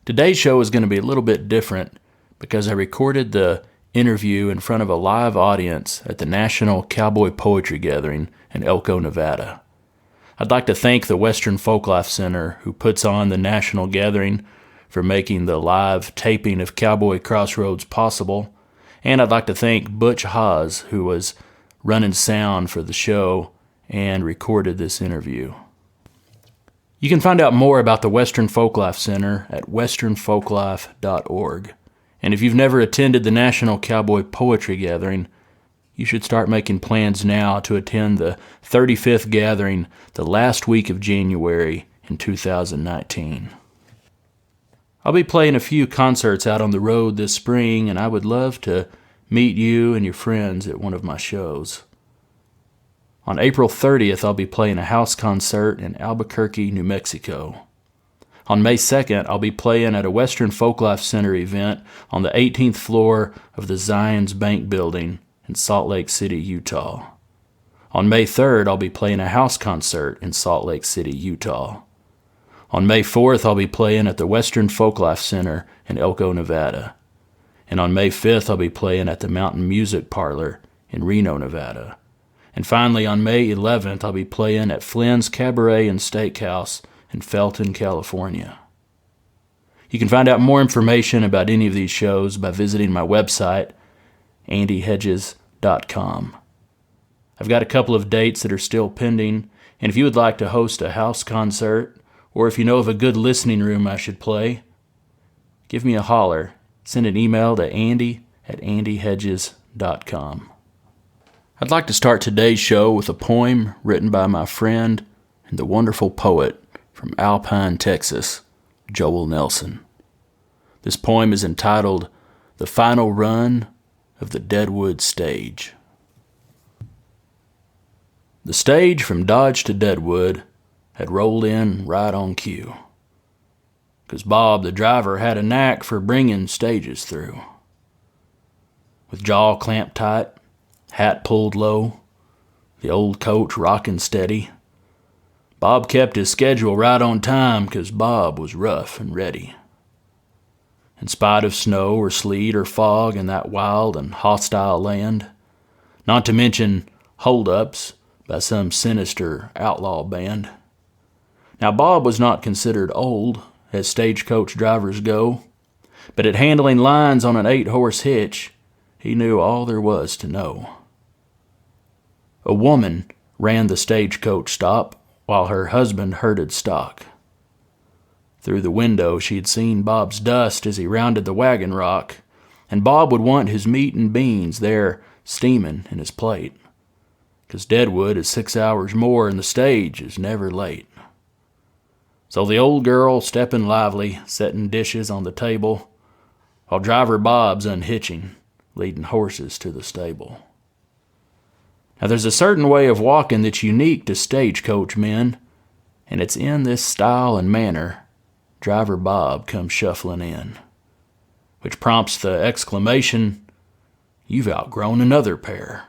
Today's show is going to be a little bit different because I recorded the interview in front of a live audience at the National Cowboy Poetry Gathering in Elko, Nevada. I'd like to thank the Western Folklife Center, who puts on the National Gathering, for making the live taping of Cowboy Crossroads possible, and I'd like to thank Butch Haas, who was running sound for the show and recorded this interview. You can find out more about the Western Folklife Center at westernfolklife.org. And if you've never attended the National Cowboy Poetry Gathering, you should start making plans now to attend the 35th gathering the last week of January in 2019. I'll be playing a few concerts out on the road this spring, and I would love to meet you and your friends at one of my shows. On April 30th, I'll be playing a house concert in Albuquerque, New Mexico. On May 2nd, I'll be playing at a Western Folklife Center event on the 18th floor of the Zions Bank Building in Salt Lake City, Utah. On May 3rd, I'll be playing a house concert in Salt Lake City, Utah. On May 4th, I'll be playing at the Western Folklife Center in Elko, Nevada. And on May 5th, I'll be playing at the Mountain Music Parlor in Reno, Nevada. And finally, on May 11th, I'll be playing at Flynn's Cabaret and Steakhouse in Felton, California. You can find out more information about any of these shows by visiting my website, andyhedges.com. I've got a couple of dates that are still pending, and if you would like to host a house concert, or if you know of a good listening room I should play, give me a holler. Send an email to andy@andyhedges.com. I'd like to start today's show with a poem written by my friend and the wonderful poet from Alpine, Texas, Joel Nelson. This poem is entitled The Final Run of the Deadwood Stage. The stage from Dodge to Deadwood had rolled in right on cue, 'cause Bob, the driver, had a knack for bringing stages through. With jaw clamped tight, hat pulled low, the old coach rocking steady, Bob kept his schedule right on time, 'cause Bob was rough and ready. In spite of snow or sleet or fog in that wild and hostile land, not to mention hold-ups by some sinister outlaw band. Now, Bob was not considered old, as stagecoach drivers go, but at handling lines on an 8-horse hitch, he knew all there was to know. A woman ran the stagecoach stop while her husband herded stock. Through the window, she'd seen Bob's dust as he rounded the wagon rock, and Bob would want his meat and beans there steaming in his plate, 'cause Deadwood is 6 hours more and the stage is never late. So the old girl, stepping lively, setting dishes on the table, while driver Bob's unhitching, leading horses to the stable. Now there's a certain way of walking that's unique to stagecoach men, and it's in this style and manner driver Bob comes shuffling in, which prompts the exclamation, "You've outgrown another pair.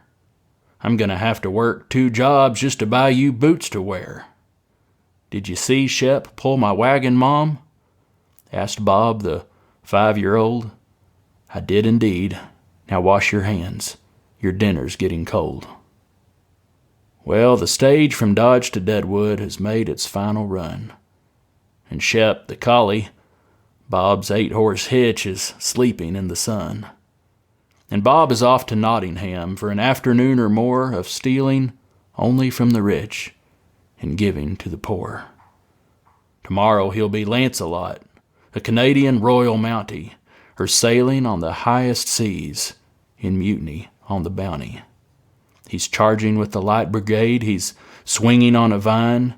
I'm gonna have to work 2 jobs just to buy you boots to wear." "Did you see Shep pull my wagon, Mom?" asked Bob, the 5-year-old. "I did indeed. Now wash your hands. Your dinner's getting cold." Well, the stage from Dodge to Deadwood has made its final run, and Shep, the collie, Bob's 8-horse hitch, is sleeping in the sun. And Bob is off to Nottingham for an afternoon or more of stealing only from the rich and giving to the poor. Tomorrow he'll be Lancelot, a Canadian Royal Mountie, or sailing on the highest seas in mutiny on the Bounty. He's charging with the Light Brigade, he's swinging on a vine,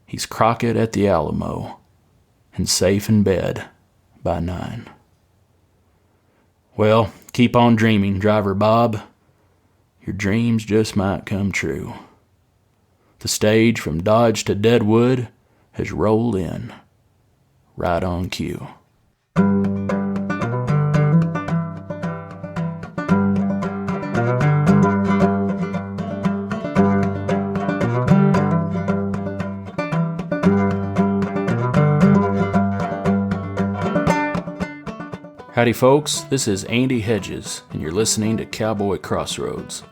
he's Crockett at the Alamo, and safe in bed by 9. Well, keep on dreaming, driver Bob. Your dreams just might come true. The stage from Dodge to Deadwood has rolled in, right on cue. Howdy folks, this is Andy Hedges, and you're listening to Cowboy Crossroads.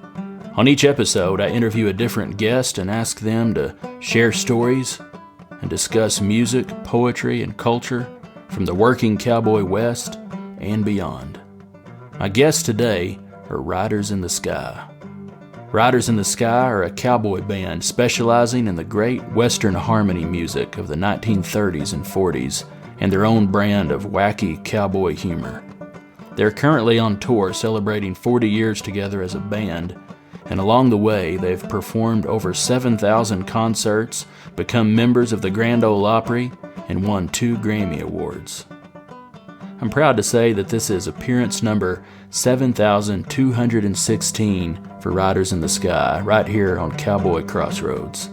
On each episode, I interview a different guest and ask them to share stories and discuss music, poetry, and culture from the working cowboy west and beyond. My guests today are Riders in the Sky. Riders in the Sky are a cowboy band specializing in the great Western harmony music of the 1930s and 40s and their own brand of wacky cowboy humor. They're currently on tour celebrating 40 years together as a band, and along the way they've performed over 7,000 concerts, become members of the Grand Ole Opry, and won 2 Grammy Awards. I'm proud to say that this is appearance number 7,216 for Riders in the Sky, right here on Cowboy Crossroads.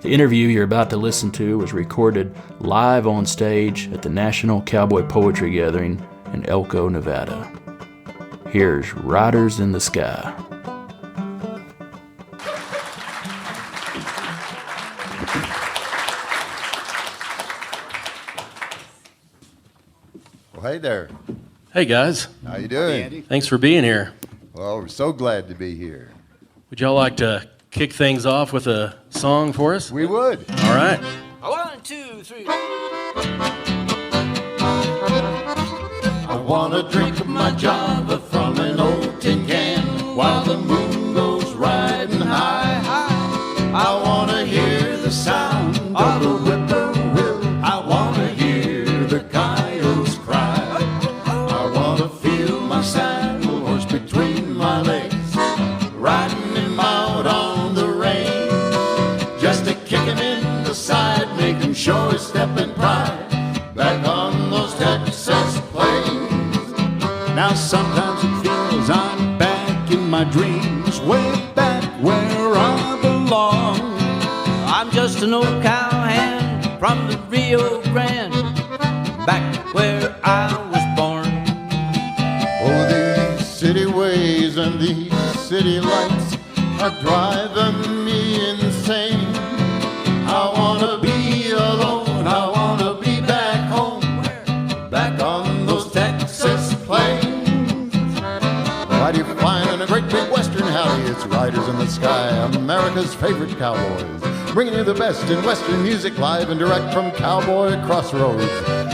The interview you're about to listen to was recorded live on stage at the National Cowboy Poetry Gathering in Elko, Nevada. Here's Riders in the Sky. Well, hey there. Hey guys. How you doing? Hey, Andy. Thanks for being here. Well, we're so glad to be here. Would y'all like to kick things off with a song for us? We would. All right. 1, 2, 3. I wanna drink my Java from an old tin can while the moon goes riding high. I wanna hear the sound of the whippoorwill. I wanna hear the coyotes cry. I wanna feel my saddle horse between my legs, riding him out on the range, just to kick him in the side, make him show his step and pride, back on those Texas plains. Now sometimes it feels I'm back in my dreams, way back where I belong. I'm just an old cowhand from the Rio Grande, back where I was born. Oh, these city ways and these city lights are driving me insane. I wanna be alone, I wanna be back home, back on those Texas plains. Mighty fine and a great big western howdy. It's Riders in the Sky, America's favorite cowboys, bringing you the best in western music live and direct from Cowboy Crossroads.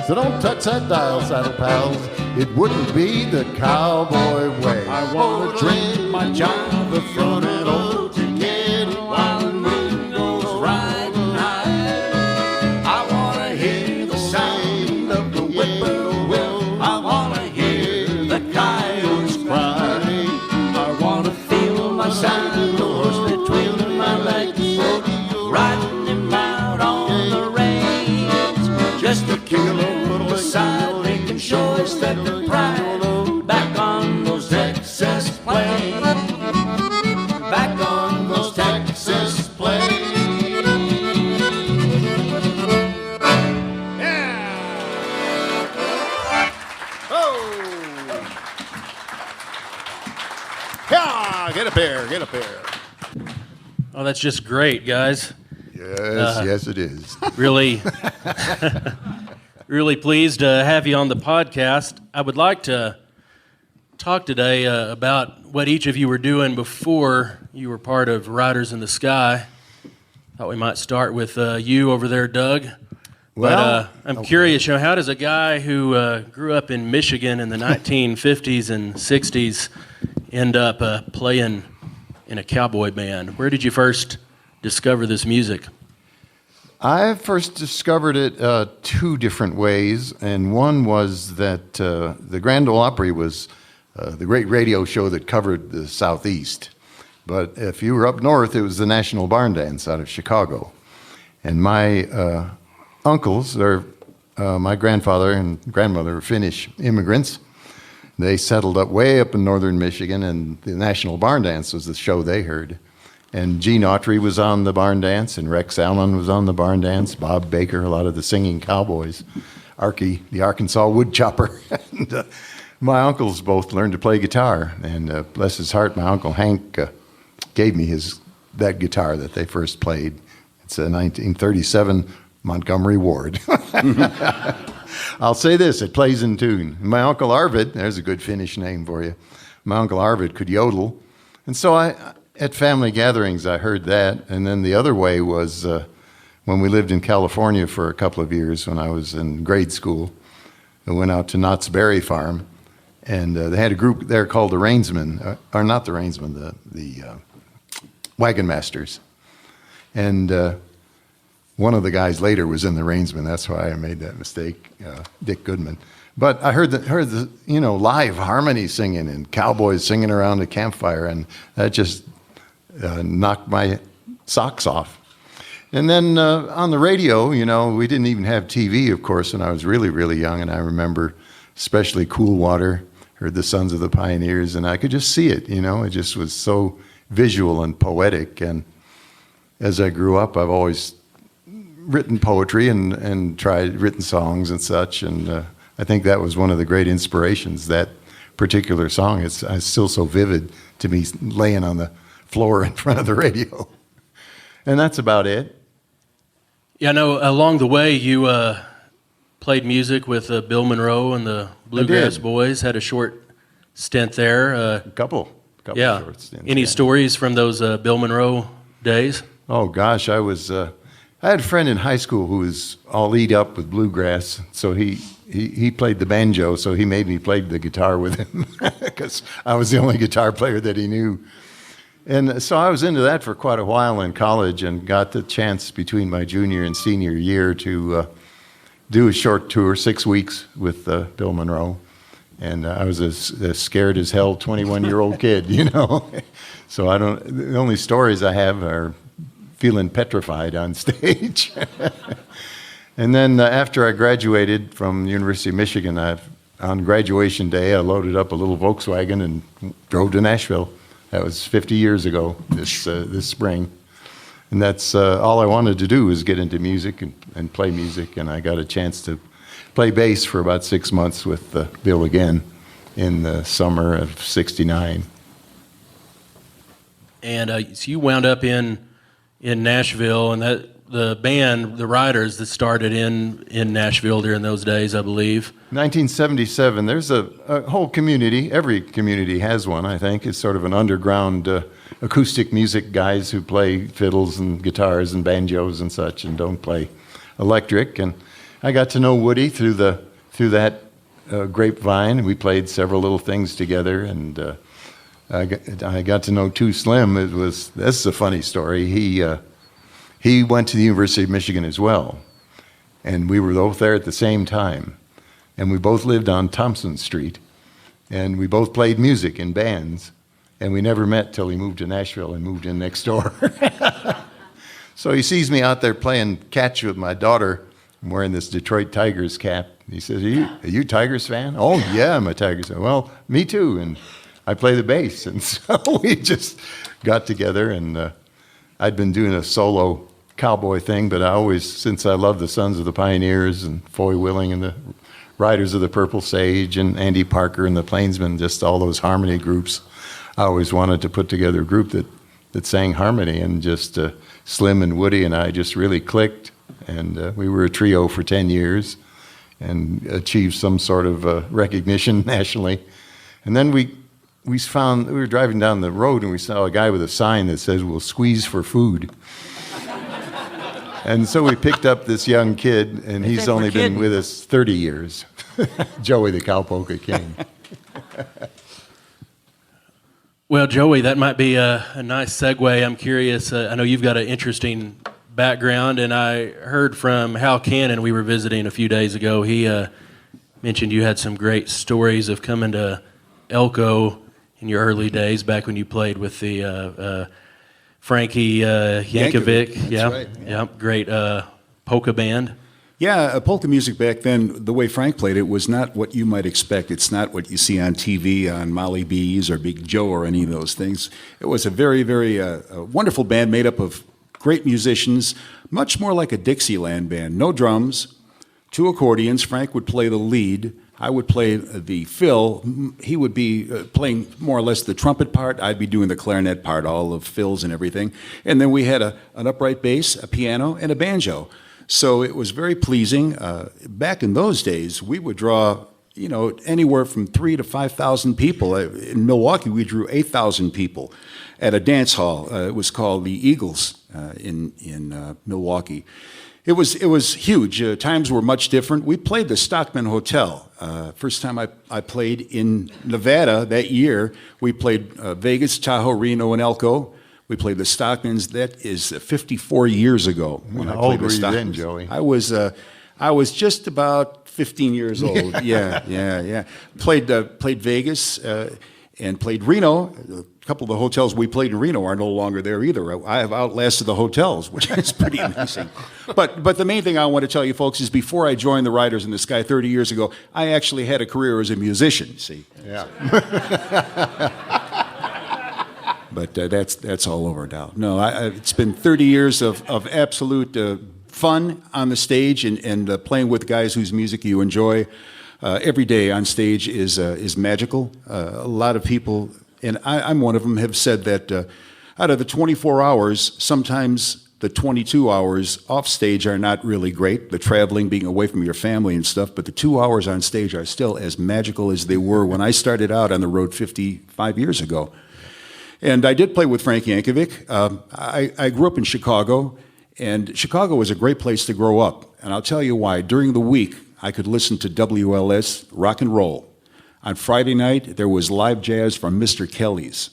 So don't touch that dial, saddle pals. It wouldn't be the cowboy way. I wanna drink my Java from an old tin can while the moon goes riding high. I wanna hear the sound of the whippoorwill. I wanna hear the coyotes cry. I wanna feel my saddle horse between my legs, riding him out on the range, just to kick a little aside, making sure that the pride, back on those Texas plains, back on those Texas plains. Yeah! Oh! Yeah! Get up here, get up here. Oh, that's just great, guys. Yes, yes it is. Really, really pleased to have you on the podcast. I would like to talk today about what each of you were doing before you were part of Riders in the Sky. Thought we might start with you over there, Doug. Well, I'm curious, how does a guy who grew up in Michigan in the 1950s and 60s end up playing in a cowboy band? Where did you first discover this music? I first discovered it 2 different ways, and one was that the Grand Ole Opry was the great radio show that covered the Southeast. But if you were up north, it was the National Barn Dance out of Chicago. And my uncles, my grandfather and grandmother were Finnish immigrants. They settled up way up in northern Michigan, and the National Barn Dance was the show they heard. And Gene Autry was on the barn dance, and Rex Allen was on the barn dance, Bob Baker, a lot of the singing cowboys, Arky, the Arkansas woodchopper. And my uncles both learned to play guitar, and bless his heart, my Uncle Hank gave me that guitar that they first played. It's a 1937 Montgomery Ward. I'll say this, it plays in tune. My Uncle Arvid, there's a good Finnish name for you. My Uncle Arvid could yodel. And so at family gatherings, I heard that. And then the other way was when we lived in California for a couple of years when I was in grade school. I went out to Knott's Berry Farm, and they had a group there called the Rainsmen, or not the Rainsmen, the Wagon Masters. And one of the guys later was in the Rainsmen. That's why I made that mistake, Dick Goodman. But I heard the live harmony singing and cowboys singing around the campfire, and that just knocked my socks off. And then on the radio, we didn't even have TV, of course, when I was really, really young. And I remember especially Cool Water, heard the Sons of the Pioneers, and I could just see it, It just was so visual and poetic. And as I grew up, I've always written poetry and written songs and such. And I think that was one of the great inspirations, that particular song. It's still so vivid to me laying on the floor in front of the radio. And that's about it. Yeah, I know along the way you played music with Bill Monroe and the Bluegrass Boys, had a short stint there. A couple short stints. Any stories from those Bill Monroe days? Oh gosh, I had a friend in high school who was all eat up with bluegrass, so he played the banjo, so he made me play the guitar with him because I was the only guitar player that he knew. And so I was into that for quite a while in college and got the chance between my junior and senior year to do a short tour, 6 weeks with Bill Monroe. And I was as scared as hell 21-year-old kid, So the only stories I have are feeling petrified on stage. And then after I graduated from the University of Michigan, on graduation day, I loaded up a little Volkswagen and drove to Nashville. That was 50 years ago this spring. And that's all I wanted to do was get into music and play music. And I got a chance to play bass for about 6 months with Bill again in the summer of '69. And so you wound up in Nashville, and that the band, the Riders, that started in Nashville during those days, I believe. 1977, there's a whole community. Every community has one, I think. It's sort of an underground acoustic music guys who play fiddles and guitars and banjos and such and don't play electric. And I got to know Woody through that grapevine. We played several little things together, and I got to know Too Slim. This is a funny story. He went to the University of Michigan as well, and we were both there at the same time, and we both lived on Thompson Street, and we both played music in bands, and we never met till he moved to Nashville and moved in next door. So he sees me out there playing catch with my daughter. I'm wearing this Detroit Tigers cap. He says, are you a Tigers fan? Oh, yeah, I'm a Tigers fan. Well, me too, and I play the bass. And so we just got together, and I'd been doing a solo cowboy thing, but since I love the Sons of the Pioneers and Foy Willing and the Riders of the Purple Sage and Andy Parker and the Plainsmen, just all those harmony groups, I always wanted to put together a group that sang harmony, and just Slim and Woody and I just really clicked, and we were a trio for 10 years and achieved some sort of recognition nationally. And then we were driving down the road and we saw a guy with a sign that says, "We'll squeeze for food." And so we picked up this young kid, and he's only been with us 30 years. Joey the Cowpoke King. Well, Joey, that might be a nice segue. I'm curious. I know you've got an interesting background, and I heard from Hal Cannon we were visiting a few days ago. He mentioned you had some great stories of coming to Elko in your early days, back when you played with the Frankie Yankovic. That's right. Yeah, great polka band. Yeah, polka music back then, the way Frank played it, was not what you might expect. It's not what you see on TV on Molly B's or Big Joe or any of those things. It was a very, very wonderful band made up of great musicians, much more like a Dixieland band. No drums, 2 accordions. Frank would play the lead. I would play the fill. He would be playing more or less the trumpet part. I'd be doing the clarinet part, all of fills and everything. And then we had an upright bass, a piano, and a banjo. So it was very pleasing. Back in those days, we would draw, anywhere from 3,000 to 5,000 people. In Milwaukee, we drew 8,000 people at a dance hall. It was called the Eagles in Milwaukee. It was huge. Times were much different. We played the Stockman Hotel. First time I played in Nevada that year, we played Vegas, Tahoe, Reno, and Elko. We played the Stockmans. That is 54 years ago when I How played old the were you Stockmans. then, Joey? I was just about 15 years old. Yeah. Played Vegas and played Reno. A couple of the hotels we played in Reno are no longer there either. I have outlasted the hotels, which is pretty amazing. But the main thing I want to tell you folks is before I joined the Riders in the Sky 30 years ago, I actually had a career as a musician, see? Yeah. But that's all over now. No, it's been 30 years of absolute fun on the stage and playing with guys whose music you enjoy. Every day on stage is magical. A lot of people, and I'm one of them, have said that out of the 24 hours, sometimes the 22 hours off stage are not really great, the traveling, being away from your family and stuff, but the 2 hours on stage are still as magical as they were when I started out on the road 55 years ago. And I did play with Frank Yankovic. I grew up in Chicago, and Chicago was a great place to grow up. And I'll tell you why. During the week, I could listen to WLS rock and roll. On Friday night, there was live jazz from Mr. Kelly's.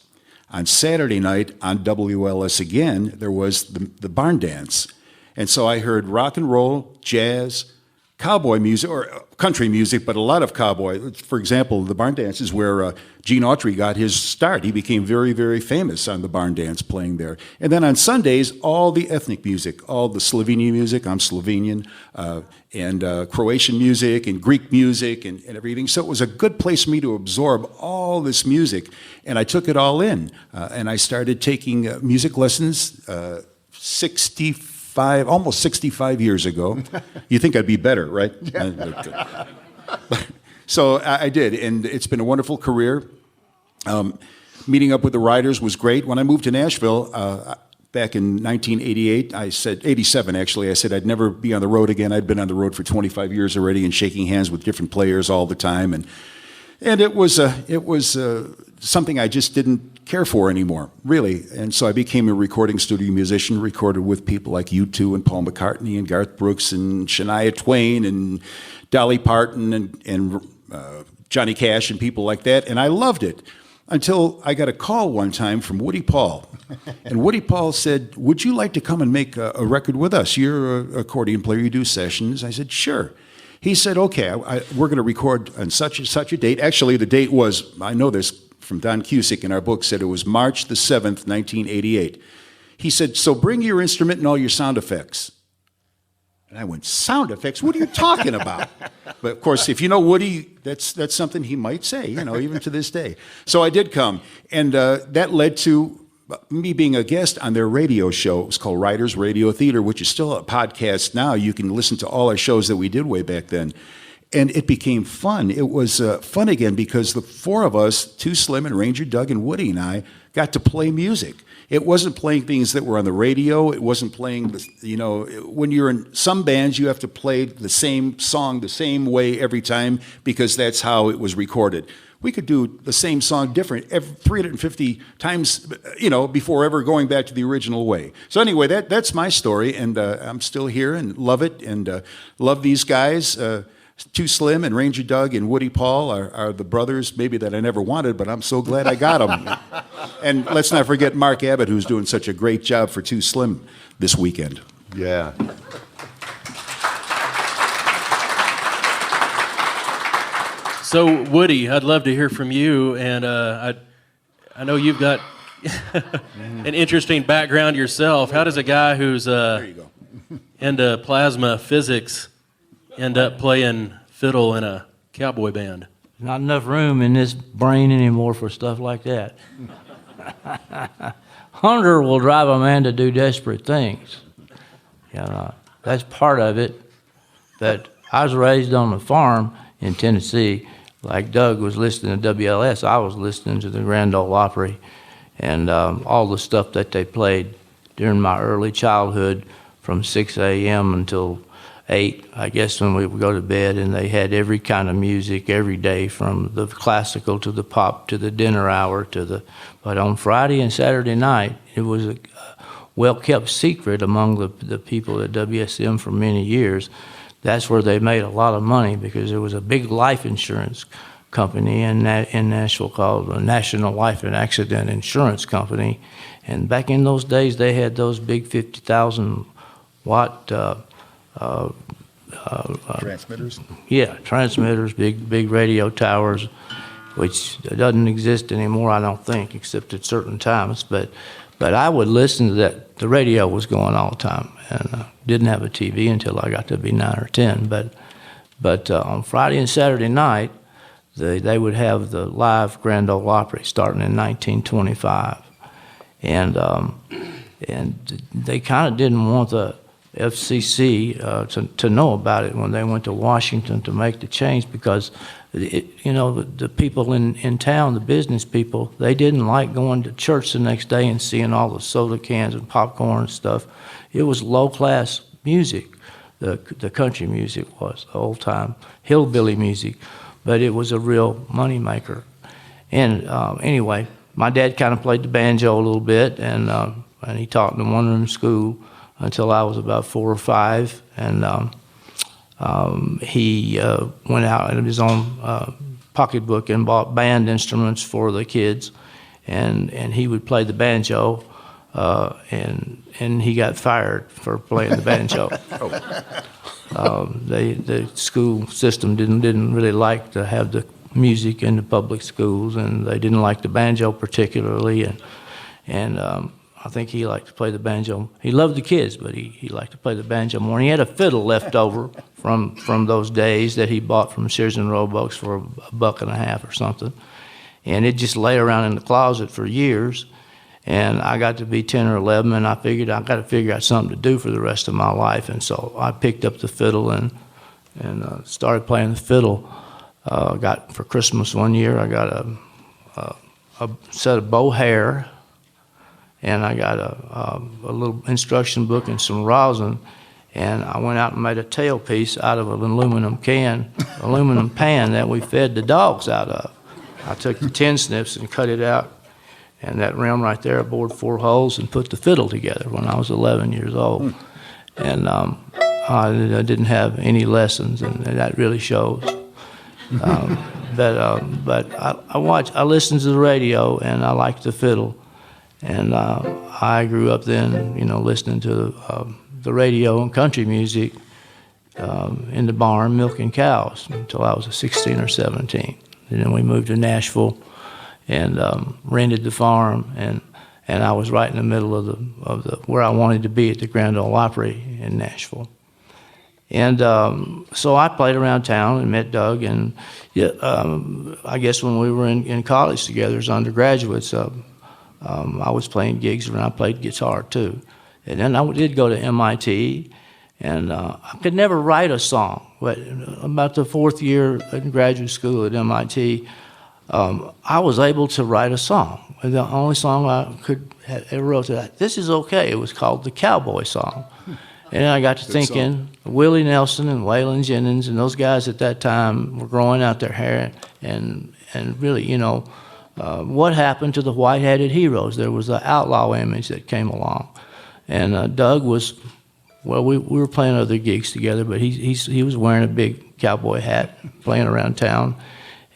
On Saturday night, on WLS again, there was the barn dance. And so I heard rock and roll, jazz, cowboy music, or country music, but a lot of cowboy. For example, the barn dance is where Gene Autry got his start. He became very, very famous on the barn dance playing there. And then on Sundays, all the ethnic music, all the Slovenian music, I'm Slovenian, and Croatian music and Greek music and everything. So it was a good place for me to absorb all this music. And I took it all in. And I started taking music lessons almost 65 years ago. You think I'd be better, right? Yeah. So I did, and it's been a wonderful career. Meeting up with the Riders was great. When I moved to Nashville back in 1988, 87 actually, I said I'd never be on the road again. I'd been on the road for 25 years already and shaking hands with different players all the time. And it was something I just didn't care for anymore, really. And so I became a recording studio musician, recorded with people like U2 and Paul McCartney and Garth Brooks and Shania Twain and Dolly Parton and Johnny Cash and people like that. And I loved it until I got a call one time from Woody Paul. And Woody Paul said, "Would you like to come and make a record with us? You're an accordion player, you do sessions." I said, "Sure." He said, "Okay, we're going to record on such and such a date." Actually, the date was, I know this from Don Cusick in our book, said it was March the 7th, 1988. He said, "So bring your instrument and all your sound effects." And I went, "Sound effects? What are you talking about?" But of course, if you know Woody, that's something he might say, even to this day. So I did come, and that led to me being a guest on their radio show. It was called Riders Radio Theater, which is still a podcast now. You can listen to all our shows that we did way back then. And it became fun. It was fun again because the four of us, Too Slim and Ranger Doug and Woody and I, got to play music. It wasn't playing things that were on the radio. It wasn't playing, when you're in some bands, you have to play the same song the same way every time because that's how it was recorded. We could do the same song different 350 times, before ever going back to the original way. So anyway, that's my story, and I'm still here and love it, and love these guys. Too Slim and Ranger Doug and Woody Paul are the brothers maybe that I never wanted, but I'm so glad I got them. And let's not forget Mark Abbott, who's doing such a great job for Too Slim this weekend. Yeah. So, Woody, I'd love to hear from you, and I know you've got an interesting background yourself. How does a guy who's into plasma physics end up playing fiddle in a cowboy band? Not enough room in this brain anymore for stuff like that. Hunger will drive a man to do desperate things. That's part of it. But I was raised on a farm in Tennessee. Like Doug was listening to WLS, I was listening to the Grand Ole Opry and all the stuff that they played during my early childhood from 6 a.m. until 8, I guess, when we would go to bed, and they had every kind of music every day, from the classical to the pop to the dinner hour but on Friday and Saturday night, it was a well-kept secret among the people at WSM for many years. That's where they made a lot of money, because there was a big life insurance company in Nashville called the National Life and Accident Insurance Company. And back in those days, they had those big 50,000 watt Transmitters? yeah, transmitters, big radio towers, which doesn't exist anymore, I don't think, except at certain times. But I would listen to that. The radio was going all the time, and didn't have a TV until I got to be 9 or 10. But on Friday and Saturday night, they would have the live Grand Ole Opry starting in 1925, and they kind of didn't want the FCC to know about it when they went to Washington to make the change, because the people in town, the business people, they didn't like going to church the next day and seeing all the soda cans and popcorn and stuff. It was low-class music. The country music was, the old-time hillbilly music, but it was a real moneymaker. And anyway, my dad kind of played the banjo a little bit, and he taught in a one-room school until I was about 4 or 5, and he went out in his own pocketbook and bought band instruments for the kids, and he would play the banjo, and he got fired for playing the banjo. The school system didn't really like to have the music in the public schools, and they didn't like the banjo particularly, and I think he liked to play the banjo. He loved the kids, but he liked to play the banjo more. And he had a fiddle left over from those days that he bought from Sears and Roebuck's for $1.50 or something. And it just lay around in the closet for years. And I got to be 10 or 11, and I figured I got to figure out something to do for the rest of my life. And so I picked up the fiddle and started playing the fiddle. Got for Christmas one year, I got a set of bow hair, and I got a little instruction book and some rosin, and I went out and made a tailpiece out of an aluminum pan that we fed the dogs out of. I took the tin snips and cut it out, and that rim right there, I bored 4 holes and put the fiddle together when I was 11 years old. And I didn't have any lessons, and that really shows. But I listened to the radio, and I liked the fiddle. And I grew up then, listening to the radio and country music in the barn, milking cows until I was 16 or 17. And then we moved to Nashville and rented the farm, and I was right in the middle of the where I wanted to be at the Grand Ole Opry in Nashville. And so I played around town and met Doug, and I guess when we were in college together as undergraduates, I was playing gigs and I played guitar too. And then I did go to MIT, and I could never write a song. But about the 4th year in graduate school at MIT, I was able to write a song. And the only song I could have ever wrote that, "This Is Okay," it was called the Cowboy Song. And I got to thinking, Willie Nelson and Waylon Jennings and those guys at that time were growing out their hair, and really, what happened to the white-hatted heroes? There was an outlaw image that came along. And Doug was, well, we were playing other gigs together, but he was wearing a big cowboy hat, playing around town.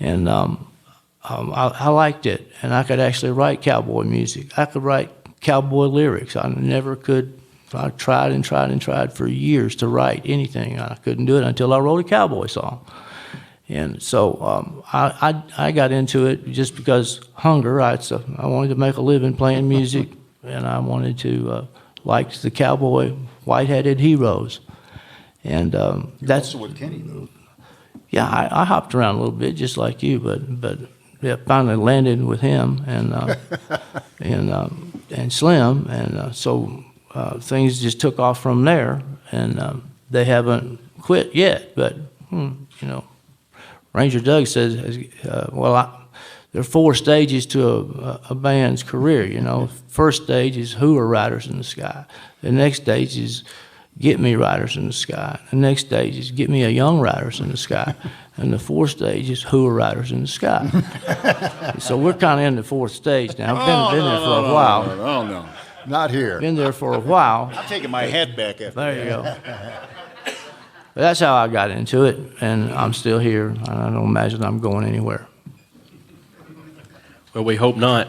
And I liked it, and I could actually write cowboy music. I could write cowboy lyrics. I never could. I tried and tried and tried for years to write anything. I couldn't do it until I wrote a cowboy song. And so I got into it just because hunger. I wanted to make a living playing music, and I wanted to like the cowboy white-hatted heroes. And that's also with Kenny, though. Yeah, I hopped around a little bit just like you, but yeah, finally landed with him and Slim, and so things just took off from there, and they haven't quit yet. But Ranger Doug says, there are 4 stages to a band's career. First stage is "Who are Riders in the Sky." The next stage is, get me Riders in the Sky. The next stage is get me a young Riders in the Sky. And the fourth stage is who are Riders in the Sky. So we're kind of in the fourth stage now. I've been there for a while. Oh, no. Not here. Been there for a while. I'm taking my head back after There you go. But that's how I got into it, and I'm still here. I don't imagine I'm going anywhere. Well, we hope not.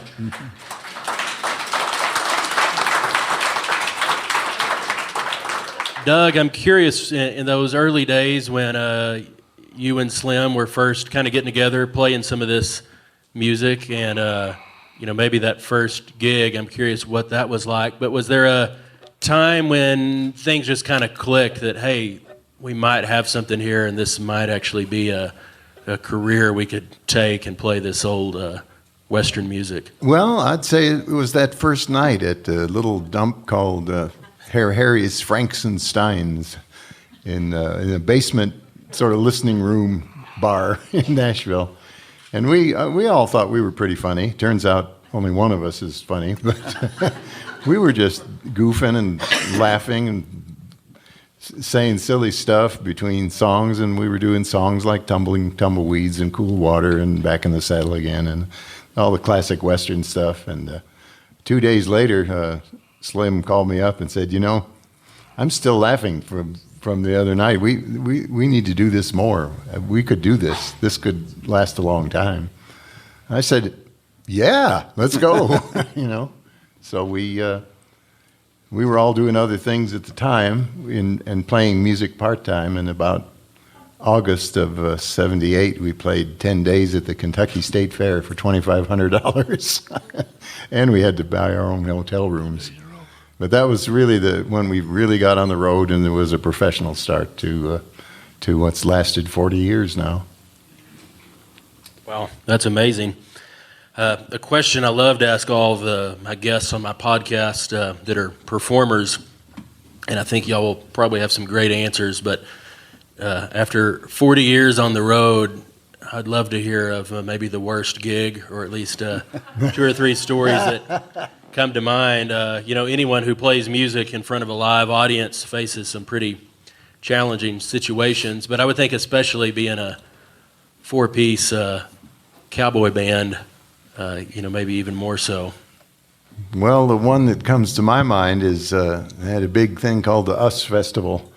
Doug, I'm curious, in those early days when you and Slim were first kind of getting together, playing some of this music, and maybe that first gig, I'm curious what that was like. But was there a time when things just kind of clicked that, hey, we might have something here and this might actually be a career we could take and play this old Western music? Well, I'd say it was that first night at a little dump called Herr Harry's Frankenstein's in a basement sort of listening room bar in Nashville. And we all thought we were pretty funny. Turns out only one of us is funny, but we were just goofing and laughing and saying silly stuff between songs, and we were doing songs like Tumbleweeds and Cool Water and Back in the Saddle Again and all the classic Western stuff. And 2 days later, Slim called me up and said, I'm still laughing from the other night. We need to do this more. We could do this. This could last a long time. I said, yeah, let's go. So we were all doing other things at the time and playing music part-time. And about August of 78, we played 10 days at the Kentucky State Fair for $2,500. And we had to buy our own hotel rooms. But that was really when we really got on the road, and there was a professional start to what's lasted 40 years now. Wow, that's amazing. A question I love to ask all of my guests on my podcast that are performers, and I think y'all will probably have some great answers, but after 40 years on the road, I'd love to hear of maybe the worst gig, or at least 2 or 3 stories that come to mind. Anyone who plays music in front of a live audience faces some pretty challenging situations, but I would think especially being a 4-piece cowboy band, maybe even more so. Well, the one that comes to my mind is they had a big thing called the US Festival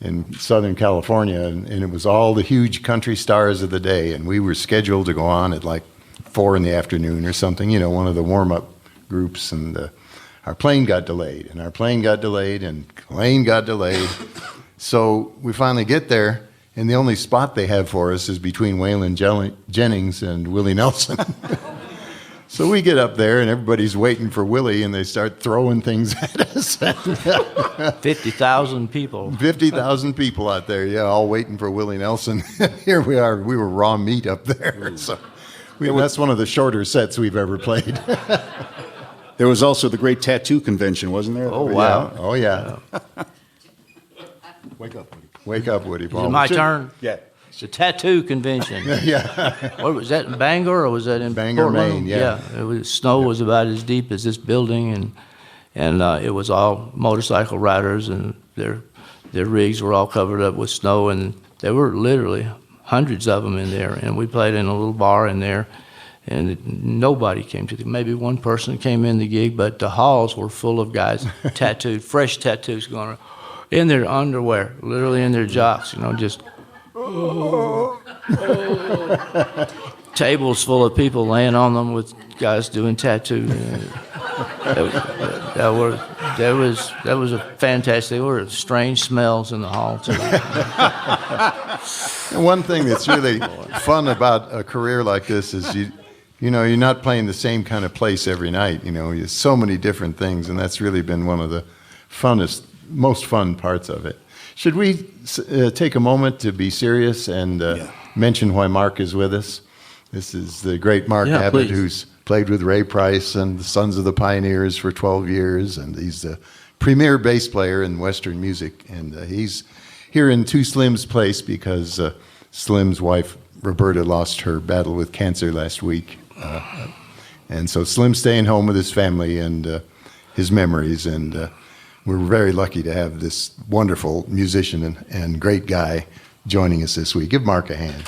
in Southern California, and it was all the huge country stars of the day, and we were scheduled to go on at like 4 in the afternoon or something, one of the warm-up groups, and our plane got delayed, and our plane got delayed, and plane got delayed. So we finally get there, and the only spot they have for us is between Waylon Jennings and Willie Nelson. So we get up there, and everybody's waiting for Willie, and they start throwing things at us. 50,000 people. 50,000 people out there, yeah, all waiting for Willie Nelson. Here we are. We were raw meat up there. So that's one of the shorter sets we've ever played. There was also the great tattoo convention, wasn't there? Oh, wow. Yeah. Oh, yeah. Wake up, Woody. Wake up, Woody. Is it my turn? Yeah. It's a tattoo convention. Yeah. What was that, in Bangor, or was that in Bangor, Portland? Maine, yeah. Snow was about as deep as this building, and it was all motorcycle riders, and their rigs were all covered up with snow, and there were literally hundreds of them in there, and we played in a little bar in there, and nobody came to maybe one person came in the gig, but the halls were full of guys tattooed, fresh tattoos going on, in their underwear, literally in their jocks, just tables full of people laying on them with guys doing tattoos. That was a fantastic. There were strange smells in the hall too. And one thing that's really fun about a career like this is you're not playing the same kind of place every night. There's so many different things, and that's really been one of the most fun parts of it. Should we take a moment to be serious and mention why Mark is with us? This is the great Mark Abbott, who's played with Ray Price and the Sons of the Pioneers for 12 years, and he's the premier bass player in Western music. And he's here in Two Slim's place because Slim's wife, Roberta, lost her battle with cancer last week. And so Slim's staying home with his family and his memories. And we're very lucky to have this wonderful musician and great guy joining us this week. Give Mark a hand.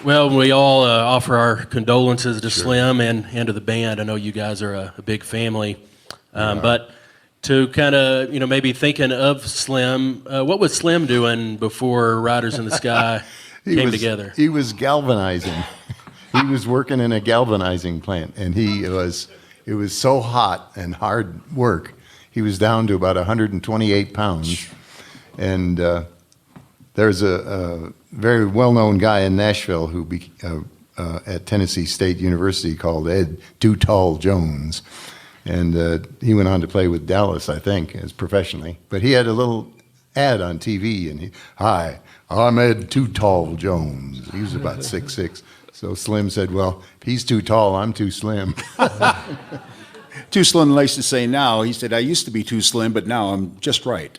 Well, we all offer our condolences to Slim and to the band. I know you guys are a big family. But to kind of, maybe thinking of Slim, what was Slim doing before Riders in the Sky came together? He was galvanizing. He was working in a galvanizing plant, and it was so hot and hard work. He was down to about 128 pounds. And there's a very well-known guy in Nashville who at Tennessee State University called Ed Too Tall Jones. And he went on to play with Dallas, I think, as professionally. But he had a little ad on TV, and hi, I'm Ed Too Tall Jones. He was about 6'6". So Slim said, well, if he's too tall, I'm too slim. Too Slim likes to say now, he said, I used to be too slim, but now I'm just right.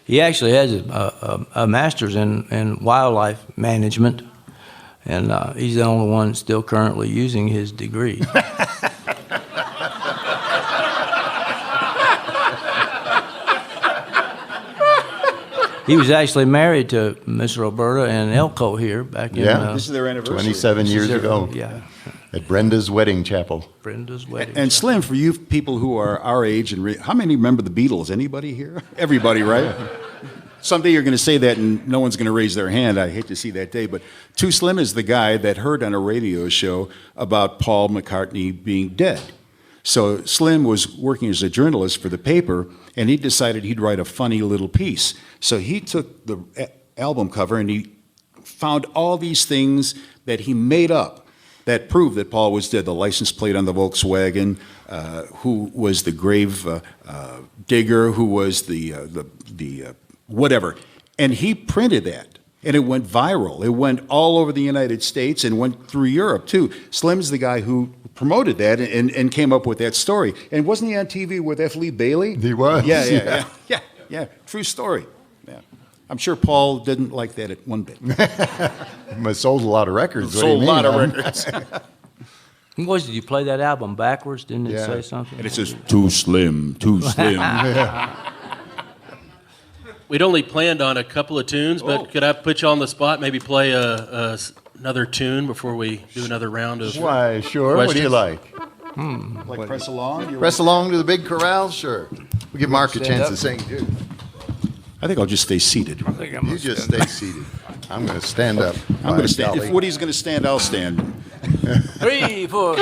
He actually has a master's in wildlife management, and he's the only one still currently using his degree. He was actually married to Miss Roberta and Elko here back in... This is their anniversary. 27 years ago. Yeah. At Brenda's wedding chapel. Brenda's wedding. And Slim, for you people who are our age, and how many remember the Beatles? Anybody here? Everybody, right? Someday you're going to say that and no one's going to raise their hand. I hate to see that day. But Too Slim is the guy that heard on a radio show about Paul McCartney being dead. So Slim was working as a journalist for the paper, and he decided he'd write a funny little piece. So he took the album cover and he found all these things that he made up that proved that Paul was dead. The license plate on the Volkswagen, who was the grave digger, who was the whatever. And he printed that, and it went viral. It went all over the United States and went through Europe, too. Slim's the guy who promoted that and came up with that story. And wasn't he on TV with F. Lee Bailey? He was. Yeah. True story. Yeah. I'm sure Paul didn't like that at one bit. Sold a lot of records. Sold a lot of records. Boys, did you play that album backwards? Didn't it say something? And it says, too slim, too slim. We'd only planned on a couple of tunes, but could I put you on the spot, maybe play another tune before we do another round of Why, sure. questions? What do you like? Like press along? Press along to the big corral? Sure. We'll give Mark a chance to sing, too. I think I'll just stay seated. You just stay seated. I'm going to stand up. I'm going to stand. If Woody's going to stand, I'll stand. 3, 4.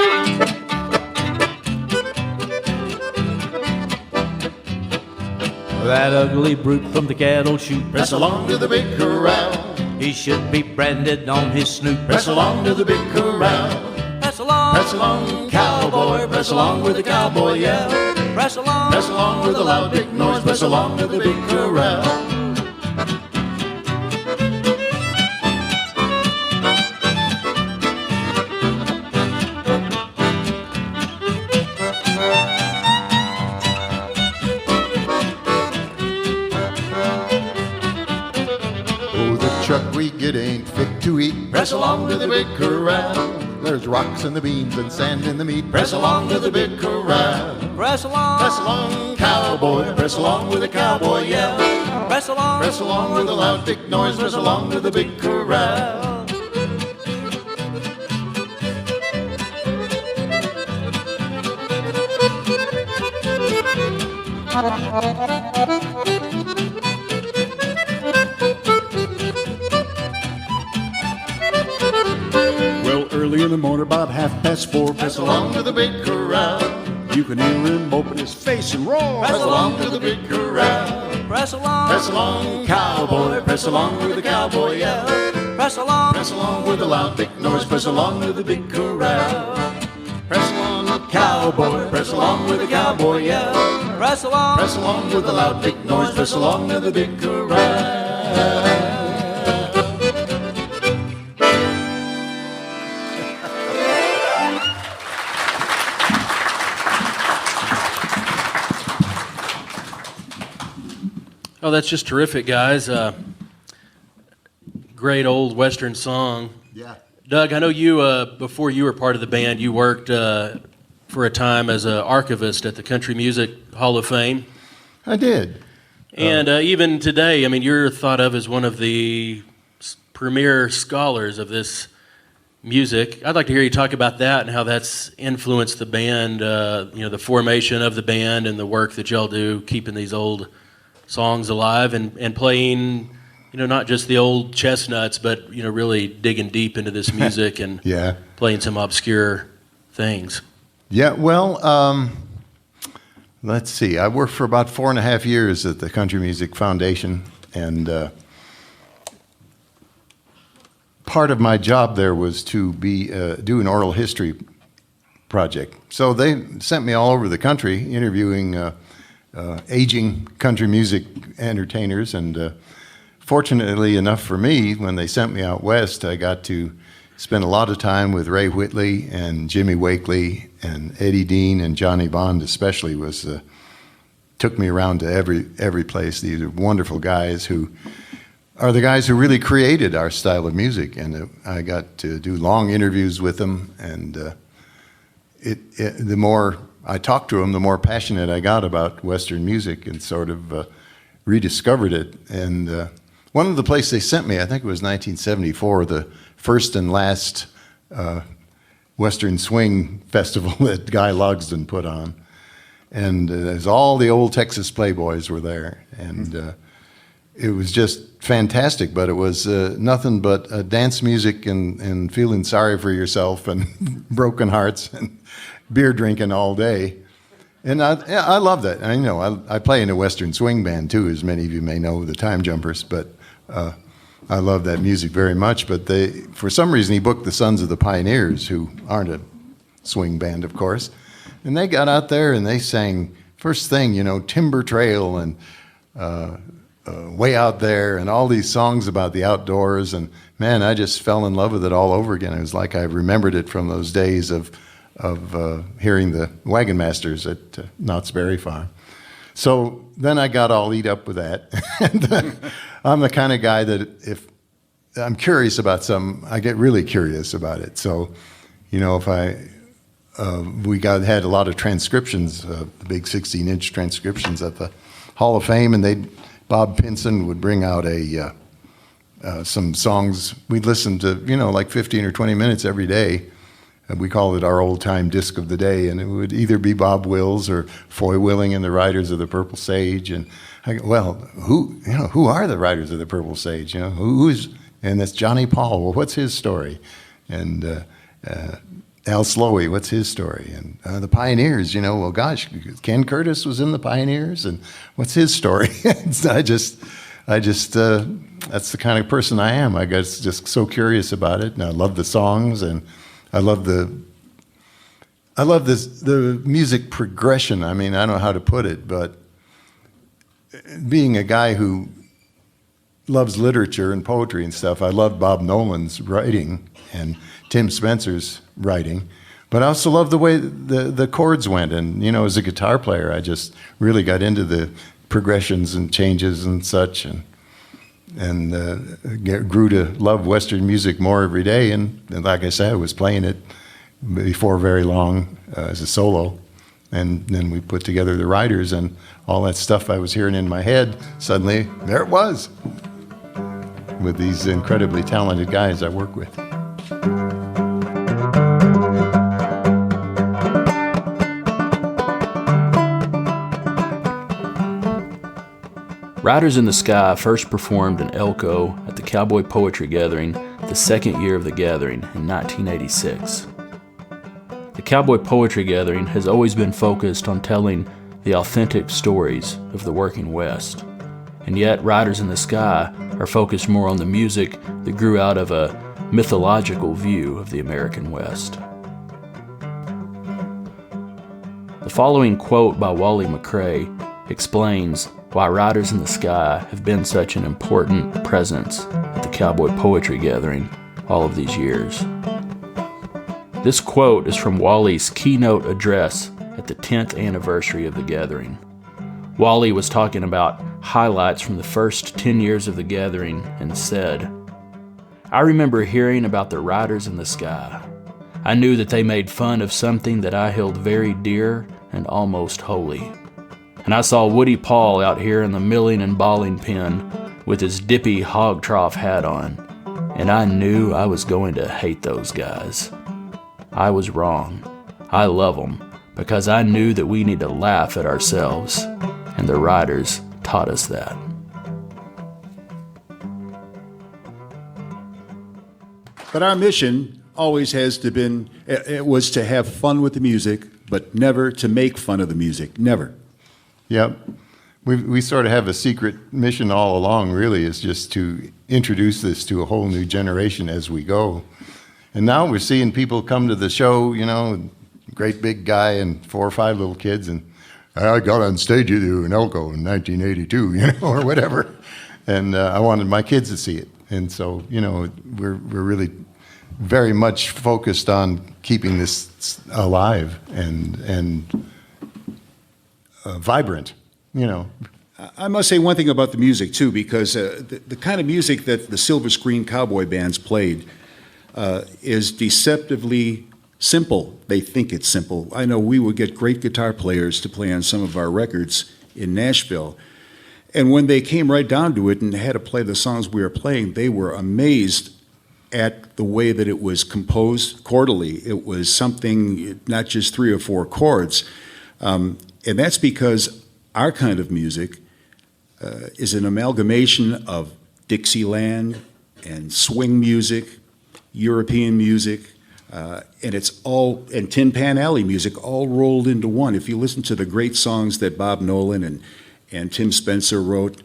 That ugly brute from the cattle chute. Press along to the big corral. He should be branded on his snoot. Press along to the big corral. Press along. Press along, cowboy. Press along with the cowboy yell. Press along. Press along with a loud big noise. Press along to the big corral. Chuck we get ain't fit to eat. Press along to the big corral. There's rocks in the beans and sand in the meat. Press along to the big corral. Press along. Press along, cowboy. Press along with a cowboy yell. Press along. Press along with a loud big noise. Press along to the big corral. Well, early in the morning, about 4:30, Press along to the big corral. you can hear him open his face and roar. Press along to the big corral. Press along. Press along, cowboy. Press along with a cowboy yell. Press along. Press along with a loud big noise. Press along to the big corral. Press along, cowboy. Press along with a cowboy yell. Press along. Press along with a loud big noise. Press along to the big corral. Oh, that's just terrific, guys. Great old Western song. Yeah. Doug, I know you, before you were part of the band, you worked for a time as an archivist at the Country Music Hall of Fame. I did. And even today, I mean, you're thought of as one of the premier scholars of this music. I'd like to hear you talk about that and how that's influenced the band, the formation of the band and the work that y'all do, keeping these old songs alive and playing, not just the old chestnuts, but, really digging deep into this music and Yeah. playing some obscure things. Yeah, well, let's see. I worked for about 4.5 years at the Country Music Foundation, and part of my job there was to do an oral history project. So they sent me all over the country interviewing aging country music entertainers, and fortunately enough for me, when they sent me out west, I got to spend a lot of time with Ray Whitley and Jimmy Wakely and Eddie Dean and Johnny Bond especially took me around to every place. These are wonderful guys who are the guys who really created our style of music, and I got to do long interviews with them, and the more I talked to them, the more passionate I got about Western music and sort of rediscovered it. And one of the places they sent me, I think it was 1974, the first and last Western Swing Festival that Guy Logsdon put on. And there's all the old Texas Playboys were there. And it was just fantastic, but it was nothing but dance music and feeling sorry for yourself and broken hearts and beer drinking all day. And I love that. I play in a Western swing band too, as many of you may know, the Time Jumpers, but I love that music very much. But for some reason, he booked the Sons of the Pioneers, who aren't a swing band, of course. And they got out there and they sang, first thing, Timber Trail and Way Out There and all these songs about the outdoors. And man, I just fell in love with it all over again. It was like I remembered it from those days of hearing the Wagon Masters at Knott's Berry Farm. So then I got all eat up with that. And I'm the kind of guy that if I'm curious about something, I get really curious about it. So, if we had a lot of transcriptions, the big 16-inch transcriptions at the Hall of Fame, and Bob Pinson would bring out some songs. We'd listen to, like 15 or 20 minutes every day. And we called it our old-time disc of the day, and it would either be Bob Wills or Foy Willing and the Riders of the Purple Sage. And I go, well, who are the Riders of the Purple Sage? Who's? And that's Johnny Paul. Well, what's his story? And Al Slowey, what's his story? And the Pioneers, well, gosh, Ken Curtis was in the Pioneers, and what's his story? I just that's the kind of person I am. I guess just so curious about it, and I love the songs, and I love the music progression. I don't know how to put it, but being a guy who loves literature and poetry and stuff, I love Bob Nolan's writing and Tim Spencer's writing, but I also love the way the chords went. And, as a guitar player, I just really got into the progressions and changes and such, and grew to love Western music more every day. And like I said, I was playing it before very long as a solo. And then we put together the Riders, and all that stuff I was hearing in my head, suddenly there it was, with these incredibly talented guys I work with. Riders in the Sky first performed in Elko at the Cowboy Poetry Gathering the second year of the gathering in 1986. The Cowboy Poetry Gathering has always been focused on telling the authentic stories of the working West, and yet Riders in the Sky are focused more on the music that grew out of a mythological view of the American West. The following quote by Wally McCrae explains why Riders in the Sky have been such an important presence at the Cowboy Poetry Gathering all of these years. This quote is from Wally's keynote address at the 10th anniversary of the gathering. Wally was talking about highlights from the first 10 years of the gathering and said, I remember hearing about the riders in the sky. I knew that they made fun of something that I held very dear and almost holy. And I saw Woody Paul out here in the milling and balling pen with his dippy hog trough hat on, and I knew I was going to hate those guys. I was wrong. I love them because I knew that we need to laugh at ourselves, and the riders taught us that. But our mission always was to have fun with the music, but never to make fun of the music, never. Yep. We sort of have a secret mission all along, really, is just to introduce this to a whole new generation as we go. And now we're seeing people come to the show, you know, great big guy and 4 or 5 little kids, and I got on stage with you in Elko in 1982, you know, or whatever. And I wanted my kids to see it. And so, you know, we're really very much focused on keeping this alive and vibrant. You know, I must say one thing about the music, too, because the kind of music that the Silver Screen Cowboy bands played is deceptively simple. They think it's simple. I know we would get great guitar players to play on some of our records in Nashville, and when they came right down to it and had to play the songs we were playing, they were amazed at the way that it was composed chordally. It was something, not just 3 or 4 chords, and that's because our kind of music is an amalgamation of Dixieland and swing music, European music, and Tin Pan Alley music all rolled into one. If you listen to the great songs that Bob Nolan and Tim Spencer wrote,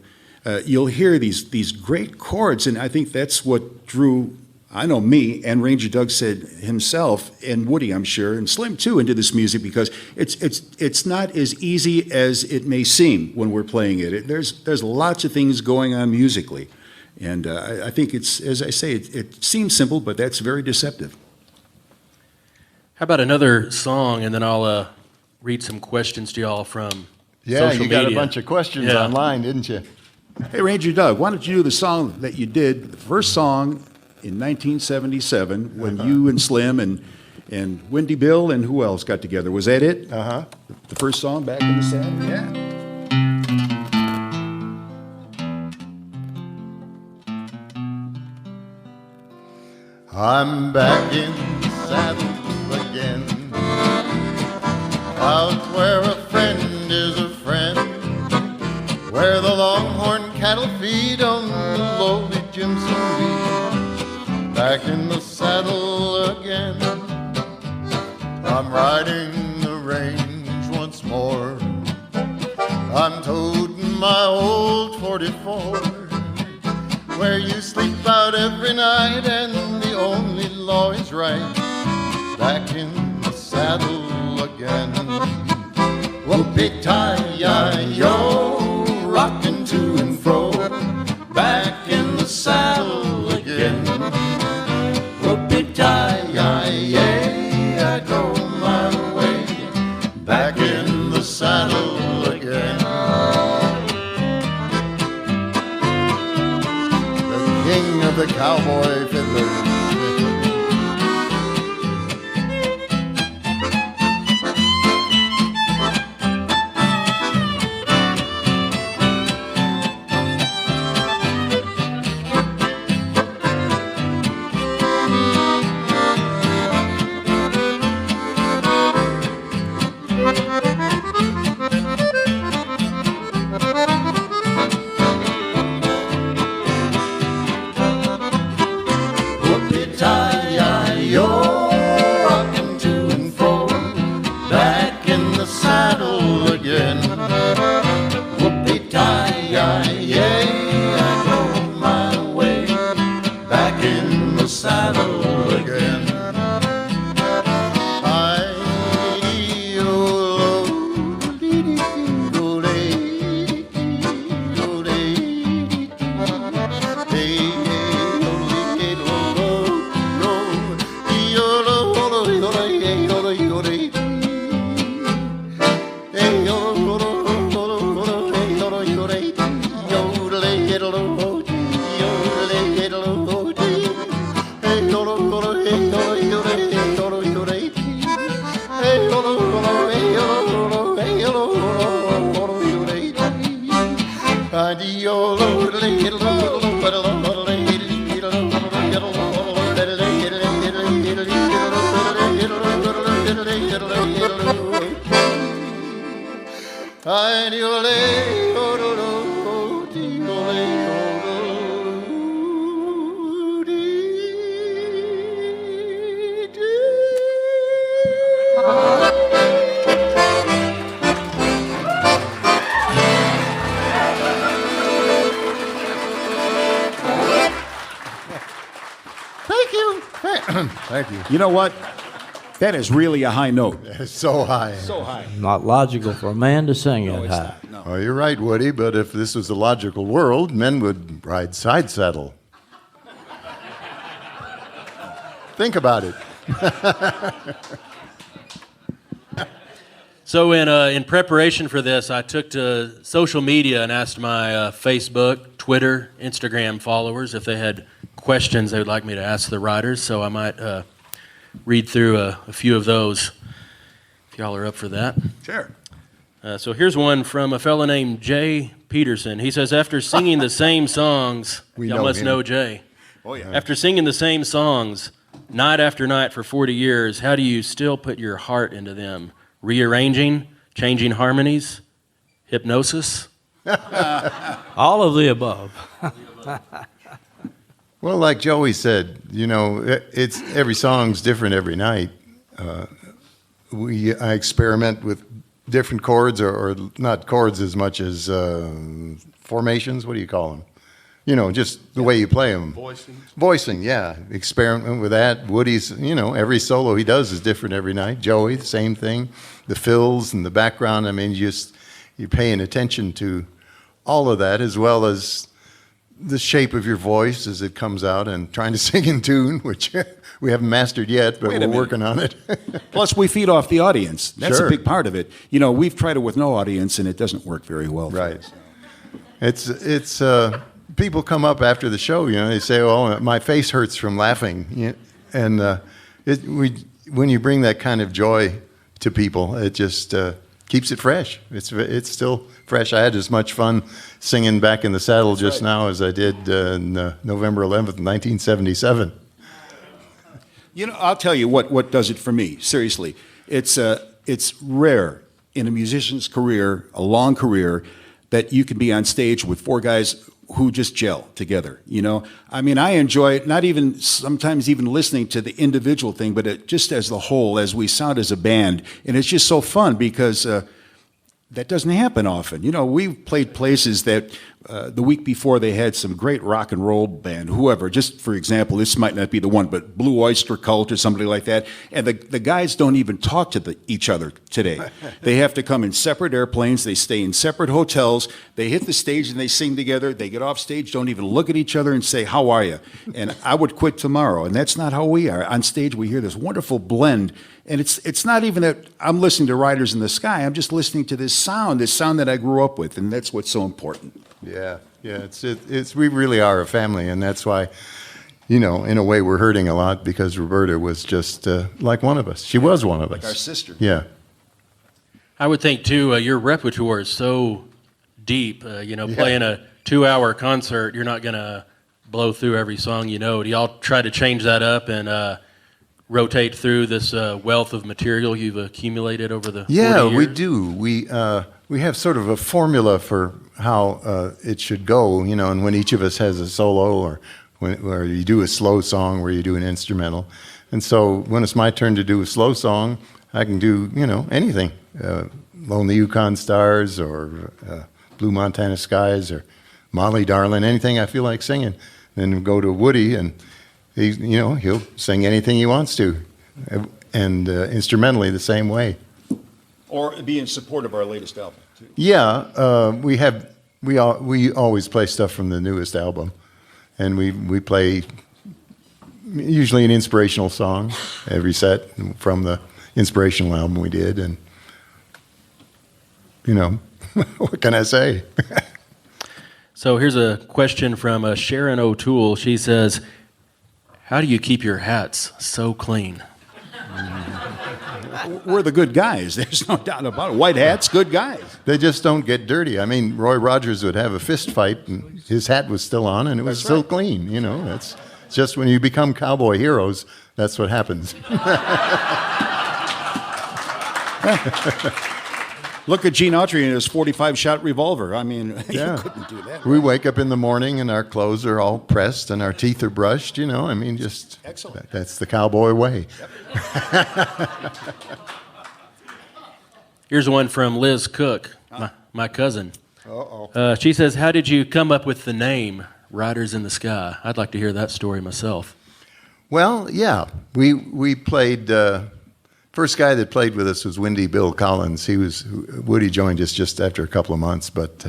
you'll hear these great chords, and I think that's what drew, I know, me, and Ranger Doug said himself, and Woody, I'm sure, and Slim too, into this music, because it's not as easy as it may seem when we're playing it. There's lots of things going on musically, and I think it's, as I say, it seems simple, but that's very deceptive. How about another song, and then I'll read some questions to y'all from yeah, social you got media. a bunch of questions Yeah. online, didn't you? Hey, Ranger Doug, why don't you do the song that you did, the first song in 1977, when you and Slim and Windy Bill and who else got together? Was that it? Uh-huh. The first song, Back in the Saddle? Yeah. I'm back in the saddle again, out where a friend is a friend, where the longhorn cattle feed on the lowly Jimson Reed. Back in the saddle again, I'm riding the range once more. I'm toting my old 44, where you sleep out every night and the only law is right. Back in the saddle again. Whoopee-tie-yi-yo, rocking to and fro. Back in the saddle again. Whoopee-tie-yi-yay, I go my way. Back in the saddle again. The king of the cowboy fiddlers. Thank you. Thank you. You know what? That is really a high note. It's so high. So high. Not logical for a man to sing No, that it's high. not. No. Oh, you're right, Woody, but if this was a logical world, men would ride side saddle. Think about it. So in preparation for this, I took to social media and asked my Facebook, Twitter, Instagram followers if they had questions they would like me to ask the writers. So I might read through a few of those if y'all are up for that. Sure. So here's one from a fellow named Jay Peterson. He says, after singing the same songs, We y'all know must him. know Jay. Oh, yeah. After singing the same songs night after night for 40 years, how do you still put your heart into them? Rearranging, changing harmonies, hypnosis? All of the above. Well, like Joey said, you know, it's every song's different every night. I experiment with different chords, or not chords as much as formations. What do you call them? You know, just the way you play them. Voicing, yeah. Experiment with that. Woody's, you know, every solo he does is different every night. Joey, the same thing. The fills and the background. I mean, you're paying attention to all of that, as well as the shape of your voice as it comes out, and trying to sing in tune, which we haven't mastered yet, but Wait a we're minute. working on it. Plus, we feed off the audience. That's Sure. a big part of it. You know, we've tried it with no audience, and it doesn't work very well. For Right. us. It's people come up after the show, you know, they say, "Oh, my face hurts from laughing," and when you bring that kind of joy to people, it just keeps it fresh. It's still fresh. I had as much fun singing Back in the Saddle just now as I did on November 11th, 1977. You know, I'll tell you what does it for me. Seriously, it's rare in a musician's career, a long career, that you can be on stage with four guys who just gel together. You know, I mean, I enjoy it. Not even sometimes even listening to the individual thing, but just as the whole, as we sound as a band, and it's just so fun because. That doesn't happen often. You know, we've played places that the week before they had some great rock and roll band, whoever, just for example, this might not be the one, but Blue Oyster Cult or somebody like that. And the guys don't even talk to each other today. They have to come in separate airplanes. They stay in separate hotels. They hit the stage and they sing together. They get off stage, don't even look at each other and say, "How are you?" And I would quit tomorrow. And that's not how we are. On stage, we hear this wonderful blend. And it's not even that I'm listening to Riders in the Sky. I'm just listening to this sound that I grew up with, and that's what's so important. Yeah. We really are a family, and that's why, you know, in a way we're hurting a lot because Roberta was just like one of us. She was one of us. Like our sister. Yeah. I would think, too, your repertoire is so deep. You know, playing a 2-hour concert, you're not going to blow through every song you know. Do y'all try to change that up and rotate through this wealth of material you've accumulated over the 40 years? We do. We have sort of a formula for how it should go, you know, and when each of us has a solo, or where you do a slow song, where you do an instrumental. And so when it's my turn to do a slow song, I can do, you know, anything. Lonely Yukon Stars, or Blue Montana Skies, or Molly Darlin', anything I feel like singing. Then go to Woody, and he'll sing anything he wants to, and instrumentally the same way. Or be in support of our latest album, too. Yeah, we always play stuff from the newest album, and we play usually an inspirational song every set from the inspirational album we did, and you know, what can I say? So here's a question from Sharon O'Toole. She says, "How do you keep your hats so clean?" we're the good guys. There's no doubt about it. White hats, good guys. They just don't get dirty. I mean, Roy Rogers would have a fist fight, and his hat was still on, and it was still clean. You know, that's just when you become cowboy heroes. That's what happens. Look at Gene Autry and his 45-shot revolver. I mean, Yeah. you couldn't do that. We wake up in the morning and our clothes are all pressed and our teeth are brushed. You know, I mean, just Excellent. That's the cowboy way. Here's one from Liz Cook, my cousin. She says, how did you come up with the name Riders in the Sky? I'd like to hear that story myself. Well, yeah, we played. First guy that played with us was Windy Bill Collins. Woody joined us just after a couple of months, but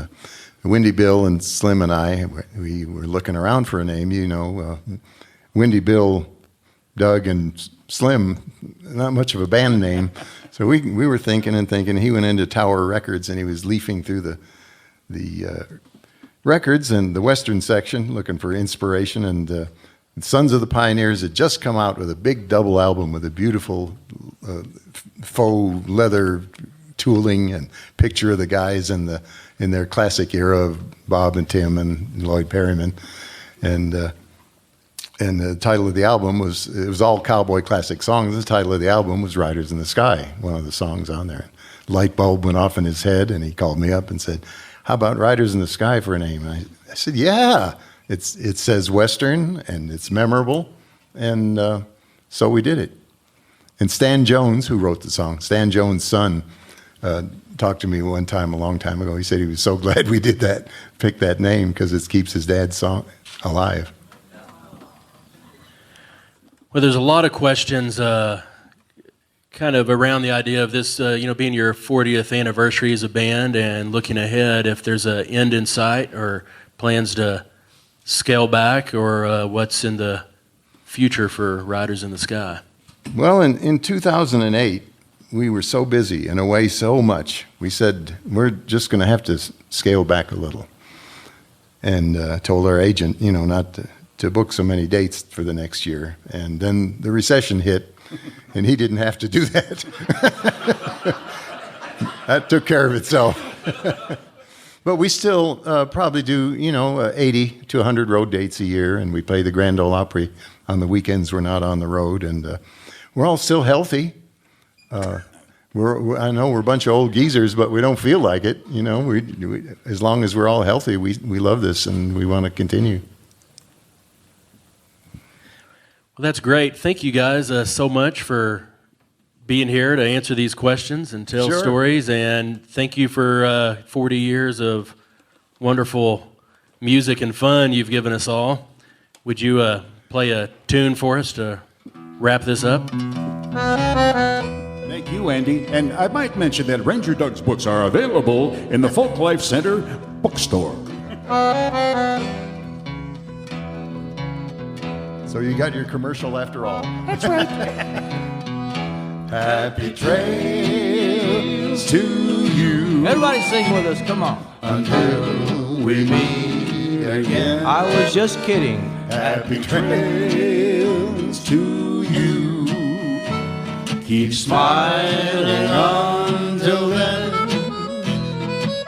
Windy Bill and Slim and I, we were looking around for a name. You know, Windy Bill, Doug, and Slim, not much of a band name. So we were thinking and thinking. He went into Tower Records and he was leafing through the records and the Western section looking for inspiration, and Sons of the Pioneers had just come out with a big double album with a beautiful faux leather tooling and picture of the guys in their classic era of Bob and Tim and Lloyd Perryman, and the title of the album was all cowboy classic songs. The title of the album was Riders in the Sky, one of the songs on there. Light bulb went off in his head, and he called me up and said, "How about Riders in the Sky for a name?" And I said, "Yeah. It says Western, and it's memorable," and so we did it. And Stan Jones, who wrote the song, Stan Jones' son, talked to me one time a long time ago. He said he was so glad we did that, picked that name, because it keeps his dad's song alive. Well, there's a lot of questions kind of around the idea of this, being your 40th anniversary as a band and looking ahead, if there's an end in sight or plans to scale back, or what's in the future for Riders in the Sky? Well, in 2008, we were so busy and away so much, we said, we're just going to have to scale back a little. And told our agent, not to book so many dates for the next year. And then the recession hit, and he didn't have to do that. That took care of itself. But we still probably do, 80 to 100 road dates a year, and we play the Grand Ole Opry on the weekends. We're not on the road, and we're all still healthy. I know we're a bunch of old geezers, but we don't feel like it. We as long as we're all healthy, we love this, and we want to continue. Well, that's great. Thank you guys so much for being here to answer these questions and tell stories, and thank you for 40 years of wonderful music and fun you've given us all. Would you play a tune for us to wrap this up? Thank you, Andy. And I might mention that Ranger Doug's books are available in the Folk Life Center bookstore. So you got your commercial after all. That's right. Happy trails to you Everybody sing with us, come on. until we meet again. I was just kidding. Happy trails to you. Keep smiling until then.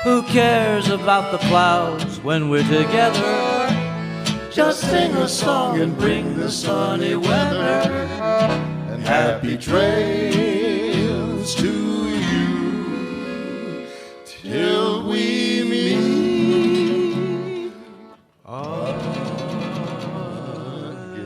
Who cares about the clouds when we're together? Just sing a song and bring the sunny weather. And happy trails to you till we meet again.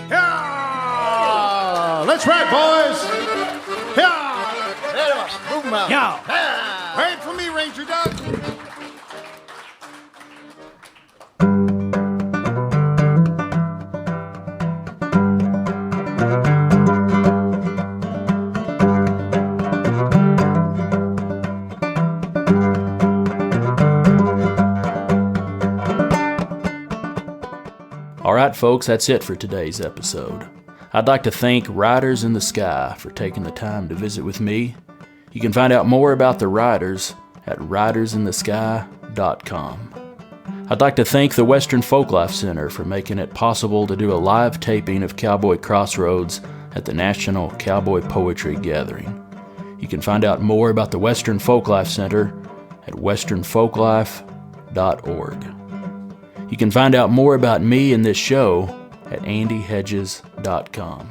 Yeah! Let's ride, boys! Yeah! Move 'em out. Yeah! Wait for me, Ranger Doug! right, folks, that's it for today's episode. I'd like to thank Riders in the Sky for taking the time to visit with me. You can find out more about the Riders at ridersinthesky.com. I'd like to thank the Western Folklife Center for making it possible to do a live taping of Cowboy Crossroads at the National Cowboy Poetry Gathering. You can find out more about the Western Folklife Center at westernfolklife.org. You can find out more about me and this show at andyhedges.com.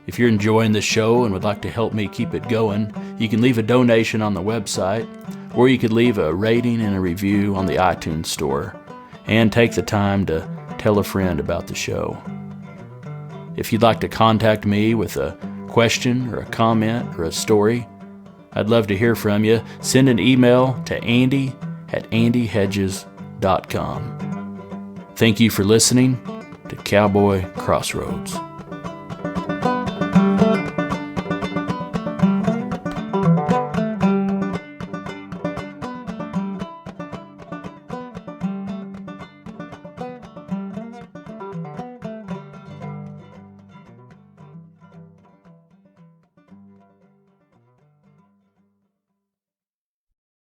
If you're enjoying this show and would like to help me keep it going, you can leave a donation on the website, or you could leave a rating and a review on the iTunes store, and take the time to tell a friend about the show. If you'd like to contact me with a question or a comment or a story, I'd love to hear from you. Send an email to andy@andyhedges.com. Thank you for listening to Cowboy Crossroads.